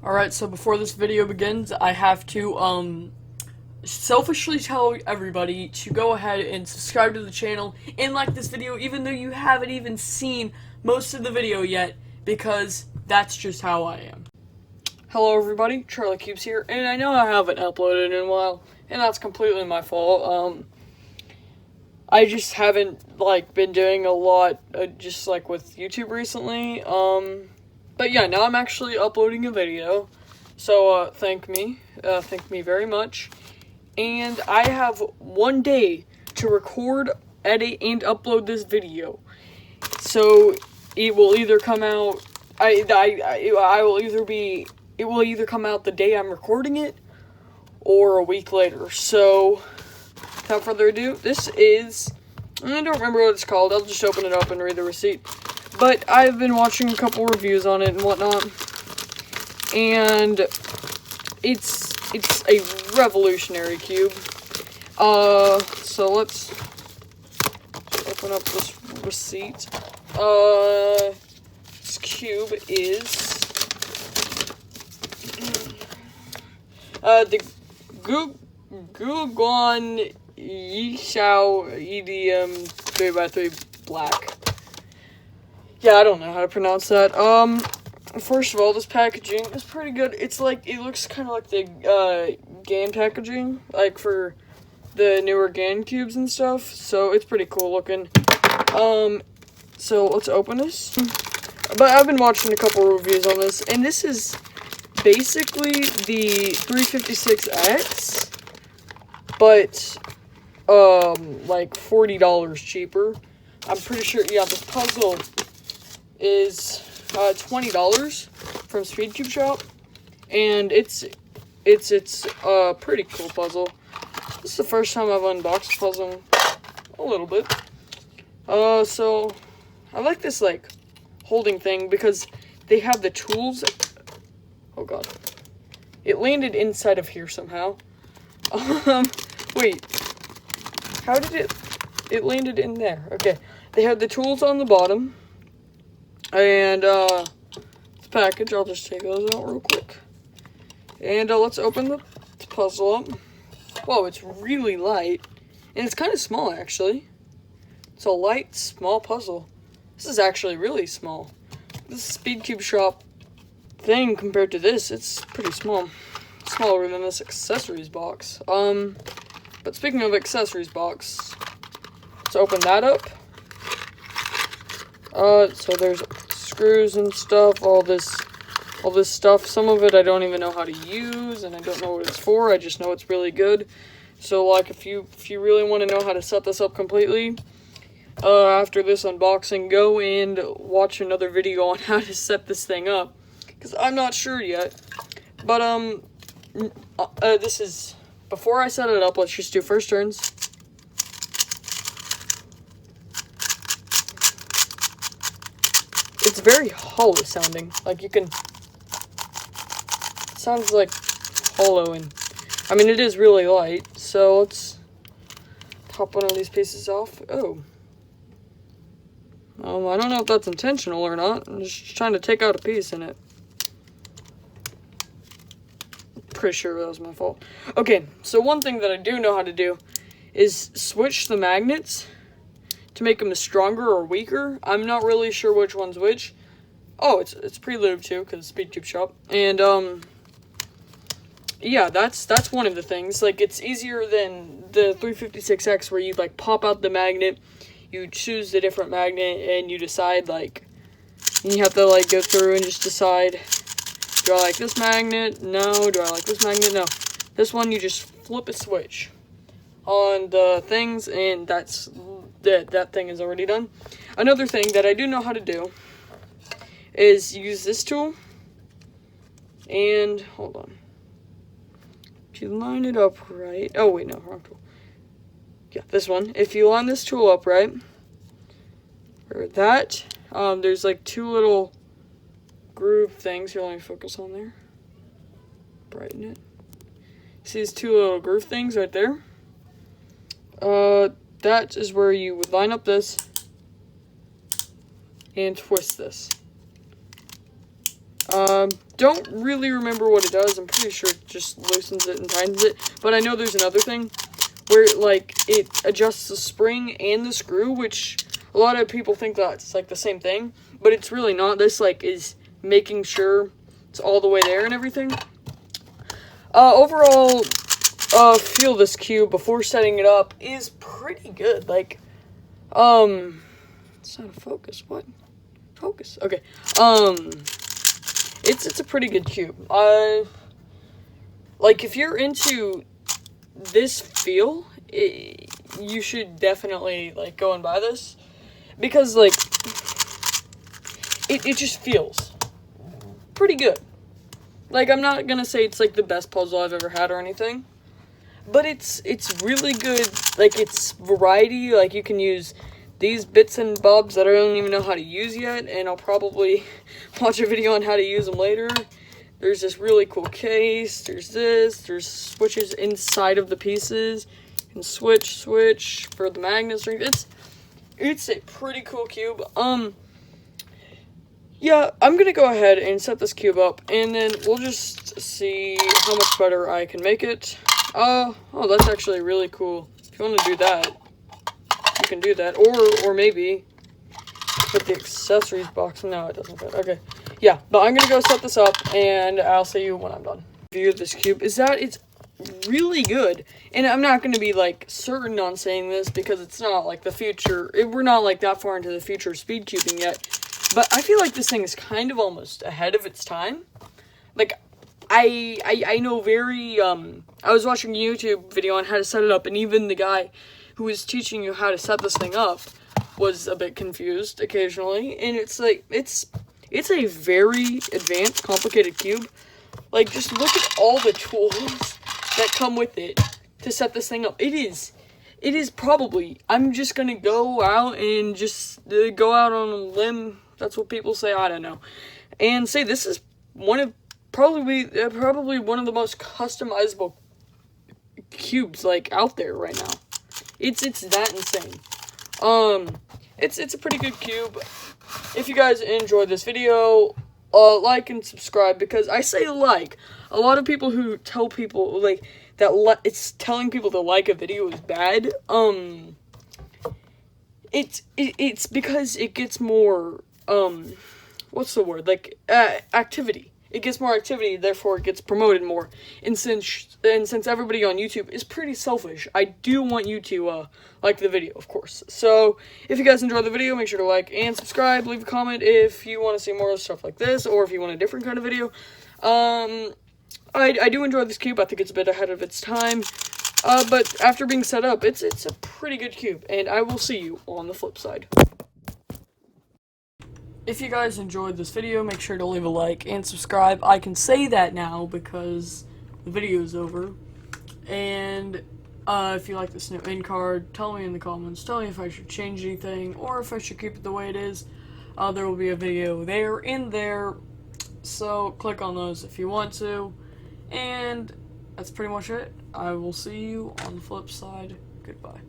Alright, so before this video begins, I have to, selfishly tell everybody to go ahead and subscribe to the channel and like this video, even though you haven't even seen most of the video yet, because that's just how I am. Hello everybody, Charlie Cubes here, and I know I haven't uploaded in a while, and that's completely my fault. I just haven't, been doing a lot, just, with YouTube recently, but yeah, now I'm actually uploading a video, so, thank me very much, and I have one day to record, edit, and upload this video, so it will either come out, it will either come out the day I'm recording it, or a week later, so, without further ado, this is, I don't remember what it's called, I'll just open it up and read the receipt. But I've been watching a couple reviews on it and whatnot, and it's a revolutionary cube. So let's open up this receipt. This cube is the GuoGaun YueXiao EDM 3x3 black. Yeah, I don't know how to pronounce that. First of all, this packaging is pretty good. It's it looks kind of like the, GuoGaun packaging, for the newer GuoGaun cubes and stuff, so it's pretty cool looking. So let's open this. But I've been watching a couple reviews on this, and this is basically the 356X, but, $40 cheaper. I'm pretty sure, yeah, this puzzle is $20 from Speedcube shop, and it's a pretty cool puzzle. This is the first time I've unboxed a puzzle a little bit. So I like this holding thing because they have the tools. Oh god, it landed inside of here somehow. Wait, how did it landed in there? Okay, they have the tools on the bottom. And, the package, I'll just take those out real quick. And, let's open the puzzle up. Whoa, it's really light. And it's kind of small, actually. It's a light, small puzzle. This is actually really small. This Speedcube shop thing, compared to this, it's pretty small. Smaller than this accessories box. But speaking of accessories box, let's open that up. So there's screws and stuff, all this stuff. Some of it I don't even know how to use, and I don't know what it's for. I just know it's really good. So, if you really want to know how to set this up completely, after this unboxing, go and watch another video on how to set this thing up, because I'm not sure yet. But, this is, before I set it up, let's just do first turns. It's very hollow sounding, you can, it sounds hollow, and, I mean, it is really light, so let's pop one of these pieces off. Oh. I don't know if that's intentional or not. I'm just trying to take out a piece in it. Pretty sure that was my fault. Okay, so one thing that I do know how to do is switch the magnets to make them stronger or weaker. I'm not really sure which one's which. Oh, it's pre-lubed too, because it's Speedcube shop. And, yeah, that's one of the things. It's easier than the 356X, where you, pop out the magnet, you choose the different magnet, and you decide, you have to, go through and just decide, do I like this magnet? No. Do I like this magnet? No. This one, you just flip a switch on the things, and that thing is already done. Another thing that I do know how to do is use this tool, and hold on. If you line it up right, oh wait, no, wrong tool. Yeah, this one. If you line this tool up right, or that, there's two little groove things. Here, let me focus on there. Brighten it. See these two little groove things right there? That is where you would line up this and twist this. Don't really remember what it does. I'm pretty sure it just loosens it and tightens it. But I know there's another thing where, like, it adjusts the spring and the screw, which a lot of people think that's, like, the same thing. But it's really not. This, like, is making sure it's all the way there and everything. Overall, feel of this cube before setting it up is pretty good. Like, it's not a focus. What? Focus. Okay. It's a pretty good cube. Like, if you're into this feel, you should definitely, like, go and buy this. Because, like, it just feels pretty good. Like, I'm not gonna say it's, like, the best puzzle I've ever had or anything. But it's really good. Like, it's variety. Like, you can use these bits and bobs that I don't even know how to use yet, and I'll probably watch a video on how to use them later. There's this really cool case, there's switches inside of the pieces, you can switch for the magnet string. It's a pretty cool cube. Yeah, I'm gonna go ahead and set this cube up, and then we'll just see how much better I can make it. Oh, that's actually really cool. If you want to do that, you can do that, or maybe put the accessories box. No, it doesn't fit. Okay, yeah, but I'm gonna go set this up, and I'll see you when I'm done. View of this cube is that it's really good, and I'm not gonna be like certain on saying this because it's not like the future. We're not like that far into the future of speed cubing yet, but I feel like this thing is kind of almost ahead of its time. Like, I know very, I was watching a YouTube video on how to set it up, and even the guy who was teaching you how to set this thing up was a bit confused occasionally, and it's like, it's a very advanced, complicated cube. Like, just look at all the tools that come with it to set this thing up. It is probably, I'm just gonna go out and just go out on a limb, that's what people say, I don't know, and say this is probably one of the most customizable cubes, like, out there right now. It's that insane. It's a pretty good cube. If you guys enjoyed this video, like and subscribe, because I say like, a lot of people who tell people, like, that it's telling people to like a video is bad, it's because it gets more, what's the word, like, activity. It gets more activity, therefore it gets promoted more. And since everybody on YouTube is pretty selfish, I do want you to like the video, of course. So if you guys enjoyed the video, make sure to like and subscribe. Leave a comment if you want to see more stuff like this, or if you want a different kind of video. I do enjoy this cube. I think it's a bit ahead of its time. But after being set up, it's a pretty good cube, and I will see you on the flip side. If you guys enjoyed this video, make sure to leave a like and subscribe. I can say that now because the video is over. And if you like this new end card, tell me in the comments. Tell me if I should change anything or if I should keep it the way it is. There will be a video there and there, so click on those if you want to. And that's pretty much it. I will see you on the flip side. Goodbye.